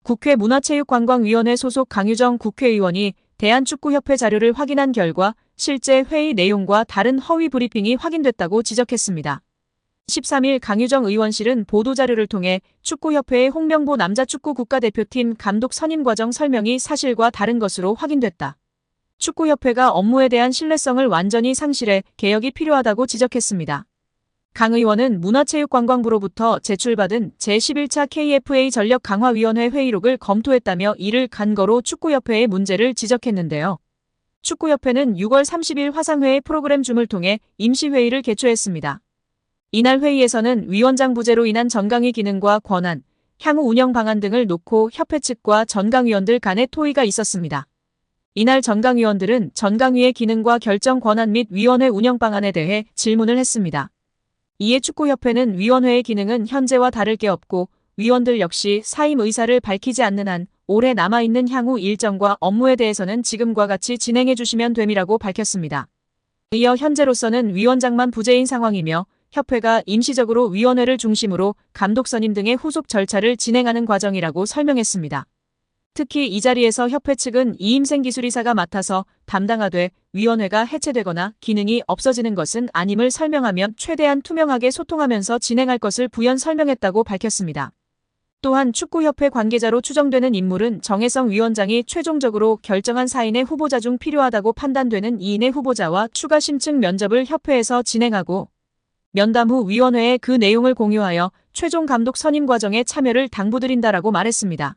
국회 문화체육관광위원회 소속 강유정 국회의원이 대한축구협회 자료를 확인한 결과 실제 회의 내용과 다른 허위 브리핑이 확인됐다고 지적했습니다. 13일 강유정 의원실은 보도자료를 통해 축구협회의 홍명보 남자축구 국가대표팀 감독 선임 과정 설명이 사실과 다른 것으로 확인됐다. 축구협회가 업무에 대한 신뢰성을 완전히 상실해 개혁이 필요하다고 지적했습니다. 강 의원은 문화체육관광부로부터 제출받은 제11차 KFA 전력강화위원회 회의록을 검토했다며 이를 근거로 축구협회의 문제를 지적했는데요. 축구협회는 6월 30일 화상회의 프로그램 줌을 통해 임시회의를 개최했습니다. 이날 회의에서는 위원장 부재로 인한 전강위 기능과 권한, 향후 운영 방안 등을 놓고 협회 측과 전강위원들 간의 토의가 있었습니다. 이날 전강위원들은 전강위의 기능과 결정 권한 및 위원회 운영 방안에 대해 질문을 했습니다. 이에 축구협회는 위원회의 기능은 현재와 다를 게 없고 위원들 역시 사임 의사를 밝히지 않는 한 올해 남아있는 향후 일정과 업무에 대해서는 지금과 같이 진행해 주시면 됨이라고 밝혔습니다. 이어 현재로서는 위원장만 부재인 상황이며 협회가 임시적으로 위원회를 중심으로 감독 선임 등의 후속 절차를 진행하는 과정이라고 설명했습니다. 특히 이 자리에서 협회 측은 이임생 기술이사가 맡아서 담당하되 위원회가 해체되거나 기능이 없어지는 것은 아님을 설명하며 최대한 투명하게 소통하면서 진행할 것을 부연 설명했다고 밝혔습니다. 또한 축구협회 관계자로 추정되는 인물은 정혜성 위원장이 최종적으로 결정한 4인의 후보자 중 필요하다고 판단되는 2인의 후보자와 추가 심층 면접을 협회에서 진행하고 면담 후 위원회에 그 내용을 공유하여 최종 감독 선임 과정에 참여를 당부드린다라고 말했습니다.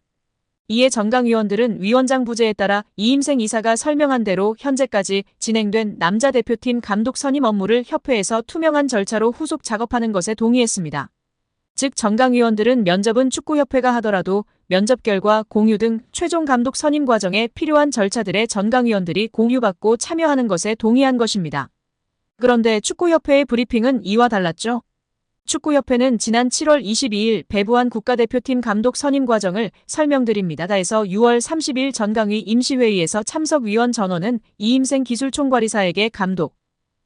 이에 전강위원들은 위원장 부재에 따라 이임생 이사가 설명한 대로 현재까지 진행된 남자 대표팀 감독 선임 업무를 협회에서 투명한 절차로 후속 작업하는 것에 동의했습니다. 즉 전강위원들은 면접은 축구협회가 하더라도 면접 결과 공유 등 최종 감독 선임 과정에 필요한 절차들에 전강위원들이 공유받고 참여하는 것에 동의한 것입니다. 그런데 축구협회의 브리핑은 이와 달랐죠. 축구협회는 지난 7월 22일 배부한 국가대표팀 감독 선임 과정을 설명드립니다에서 6월 30일 전강위 임시회의에서 참석위원 전원은 이임생 기술총괄이사에게 감독,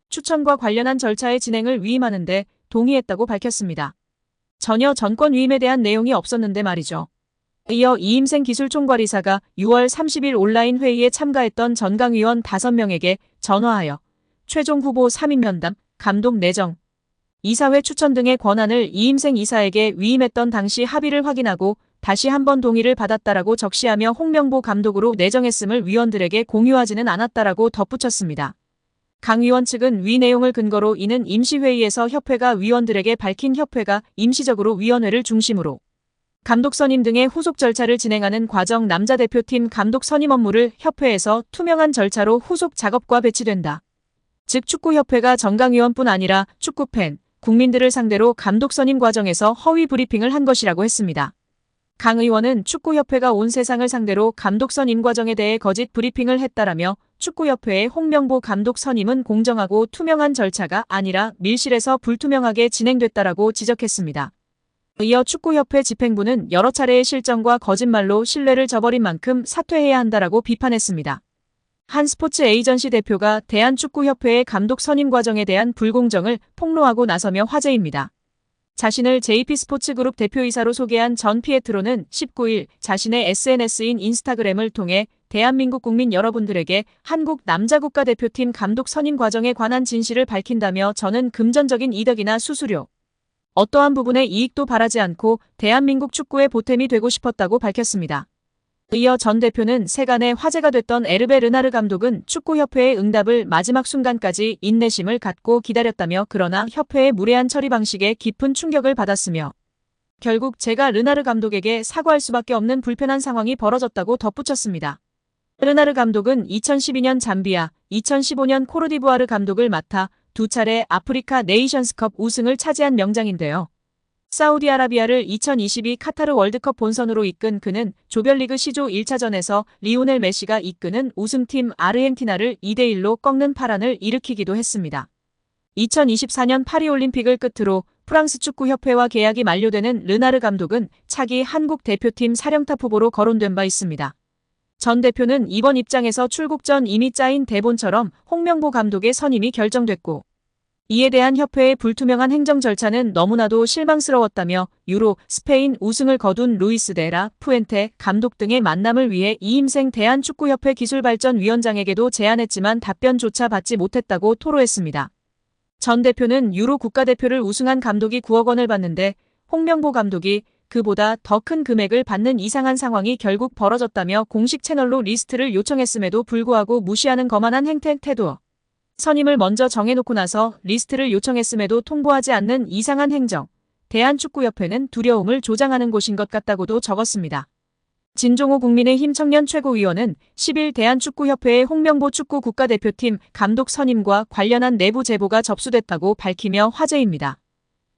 추천과 관련한 절차의 진행을 위임하는 데 동의했다고 밝혔습니다. 전혀 전권 위임에 대한 내용이 없었는데 말이죠. 이어 이임생 기술총괄이사가 6월 30일 온라인 회의에 참가했던 전강위원 5명에게 전화하여 최종 후보 3인 면담, 감독 내정, 이사회 추천 등의 권한을 이임생 이사에게 위임했던 당시 합의를 확인하고 다시 한번 동의를 받았다라고 적시하며 홍명보 감독으로 내정했음을 위원들에게 공유하지는 않았다라고 덧붙였습니다. 강 의원 측은 위 내용을 근거로 이는 임시회의에서 협회가 위원들에게 밝힌 협회가 임시적으로 위원회를 중심으로 감독 선임 등의 후속 절차를 진행하는 과정 남자 대표팀 감독 선임 업무를 협회에서 투명한 절차로 후속 작업과 배치된다. 즉 축구협회가 전강위원뿐 아니라 축구팬, 국민들을 상대로 감독 선임 과정에서 허위 브리핑을 한 것이라고 했습니다. 강 의원은 축구협회가 온 세상을 상대로 감독 선임 과정에 대해 거짓 브리핑을 했다라며 축구협회의 홍명보 감독 선임은 공정하고 투명한 절차가 아니라 밀실에서 불투명하게 진행됐다라고 지적했습니다. 이어 축구협회 집행부는 여러 차례의 실정과 거짓말로 신뢰를 저버린 만큼 사퇴해야 한다라고 비판했습니다. 한 스포츠 에이전시 대표가 대한축구협회의 감독 선임 과정에 대한 불공정을 폭로하고 나서며 화제입니다. 자신을 JP스포츠그룹 대표이사로 소개한 전 피에트로는 19일 자신의 SNS인 인스타그램을 통해 대한민국 국민 여러분들에게 한국 남자국가대표팀 감독 선임 과정에 관한 진실을 밝힌다며 저는 금전적인 이득이나 수수료, 어떠한 부분의 이익도 바라지 않고 대한민국 축구의 보탬이 되고 싶었다고 밝혔습니다. 이어 전 대표는 세간에 화제가 됐던 에르베 르나르 감독은 축구협회의 응답을 마지막 순간까지 인내심을 갖고 기다렸다며 그러나 협회의 무례한 처리 방식에 깊은 충격을 받았으며 결국 제가 르나르 감독에게 사과할 수밖에 없는 불편한 상황이 벌어졌다고 덧붙였습니다. 르나르 감독은 2012년 잠비아, 2015년 코르디부아르 감독을 맡아 두 차례 아프리카 네이션스컵 우승을 차지한 명장인데요. 사우디아라비아를 2022 카타르 월드컵 본선으로 이끈 그는 조별리그 C조 1차전에서 리오넬 메시가 이끄는 우승팀 아르헨티나를 2대1로 꺾는 파란을 일으키기도 했습니다. 2024년 파리올림픽을 끝으로 프랑스 축구협회와 계약이 만료되는 르나르 감독은 차기 한국 대표팀 사령탑 후보로 거론된 바 있습니다. 전 대표는 이번 입장에서 출국 전 이미 짜인 대본처럼 홍명보 감독의 선임이 결정됐고 이에 대한 협회의 불투명한 행정 절차는 너무나도 실망스러웠다며 유로, 스페인 우승을 거둔 루이스 데라 푸엔테 감독 등의 만남을 위해 이임생 대한축구협회 기술발전위원장에게도 제안했지만 답변조차 받지 못했다고 토로했습니다. 전 대표는 유로 국가대표를 우승한 감독이 9억 원을 받는데 홍명보 감독이 그보다 더 큰 금액을 받는 이상한 상황이 결국 벌어졌다며 공식 채널로 리스트를 요청했음에도 불구하고 무시하는 거만한 태도. 선임을 먼저 정해놓고 나서 리스트를 요청했음에도 통보하지 않는 이상한 행정. 대한축구협회는 두려움을 조장하는 곳인 것 같다고도 적었습니다. 진종호 국민의힘 청년 최고위원은 10일 대한축구협회의 홍명보 축구 국가대표팀 감독 선임과 관련한 내부 제보가 접수됐다고 밝히며 화제입니다.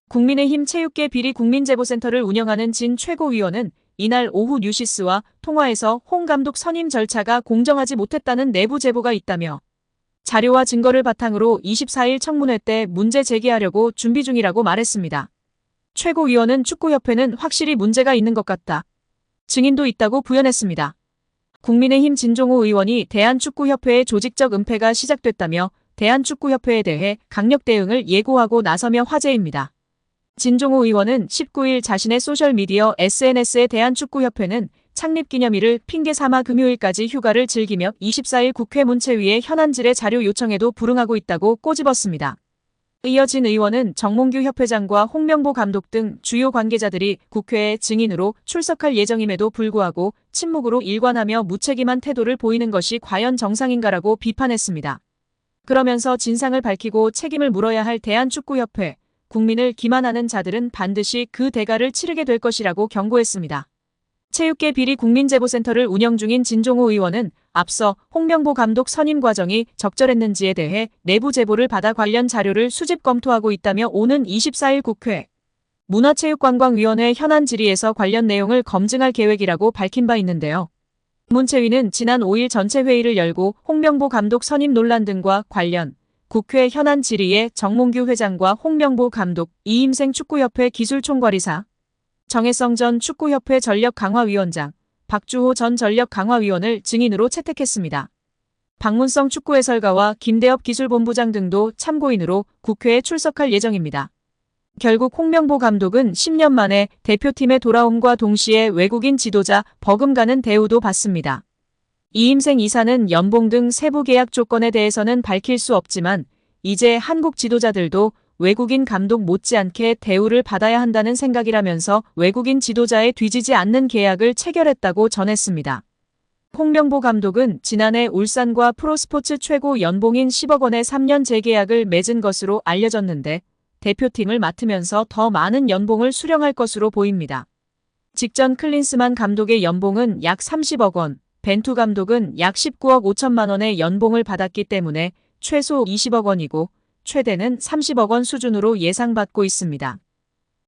국민의힘 체육계 비리 국민제보센터를 운영하는 진 최고위원은 이날 오후 뉴시스와 통화에서 홍 감독 선임 절차가 공정하지 못했다는 내부 제보가 있다며 자료와 증거를 바탕으로 24일 청문회 때 문제 제기하려고 준비 중이라고 말했습니다. 최고위원은 축구협회는 확실히 문제가 있는 것 같다. 증인도 있다고 부연했습니다. 국민의힘 진종호 의원이 대한축구협회의 조직적 은폐가 시작됐다며 대한축구협회에 대해 강력 대응을 예고하고 나서며 화제입니다. 진종호 의원은 19일 자신의 소셜미디어 SNS에 대한축구협회는 창립기념일을 핑계 삼아 금요일까지 휴가를 즐기며 24일 국회 문체위에 현안질의 자료 요청에도 불응하고 있다고 꼬집었습니다. 이어 진 의원은 정몽규 협회장과 홍명보 감독 등 주요 관계자들이 국회에 증인으로 출석할 예정임에도 불구하고 침묵으로 일관하며 무책임한 태도를 보이는 것이 과연 정상인가라고 비판했습니다. 그러면서 진상을 밝히고 책임을 물어야 할 대한축구협회, 국민을 기만하는 자들은 반드시 그 대가를 치르게 될 것이라고 경고했습니다. 체육계 비리 국민제보센터를 운영 중인 진종호 의원은 앞서 홍명보 감독 선임 과정이 적절했는지에 대해 내부 제보를 받아 관련 자료를 수집 검토하고 있다며 오는 24일 국회 문화체육관광위원회 현안 질의에서 관련 내용을 검증할 계획이라고 밝힌 바 있는데요. 문체위는 지난 5일 전체 회의를 열고 홍명보 감독 선임 논란 등과 관련 국회 현안 질의에 정몽규 회장과 홍명보 감독, 이임생 축구협회 기술총괄이사, 정혜성 전 축구협회 전력강화위원장, 박주호 전 전력강화위원을 증인으로 채택했습니다. 박문성 축구해설가와 김대엽 기술본부장 등도 참고인으로 국회에 출석할 예정입니다. 결국 홍명보 감독은 10년 만에 대표팀에 돌아옴과 동시에 외국인 지도자 버금가는 대우도 받습니다. 이임생 이사는 연봉 등 세부 계약 조건에 대해서는 밝힐 수 없지만 이제 한국 지도자들도 외국인 감독 못지않게 대우를 받아야 한다는 생각이라면서 외국인 지도자에 뒤지지 않는 계약을 체결했다고 전했습니다. 홍명보 감독은 지난해 울산과 프로스포츠 최고 연봉인 10억 원의 3년 재계약을 맺은 것으로 알려졌는데 대표팀을 맡으면서 더 많은 연봉을 수령할 것으로 보입니다. 직전 클린스만 감독의 연봉은 약 30억 원, 벤투 감독은 약 19억 5천만 원의 연봉을 받았기 때문에 최소 20억 원이고 최대는 30억 원 수준으로 예상받고 있습니다.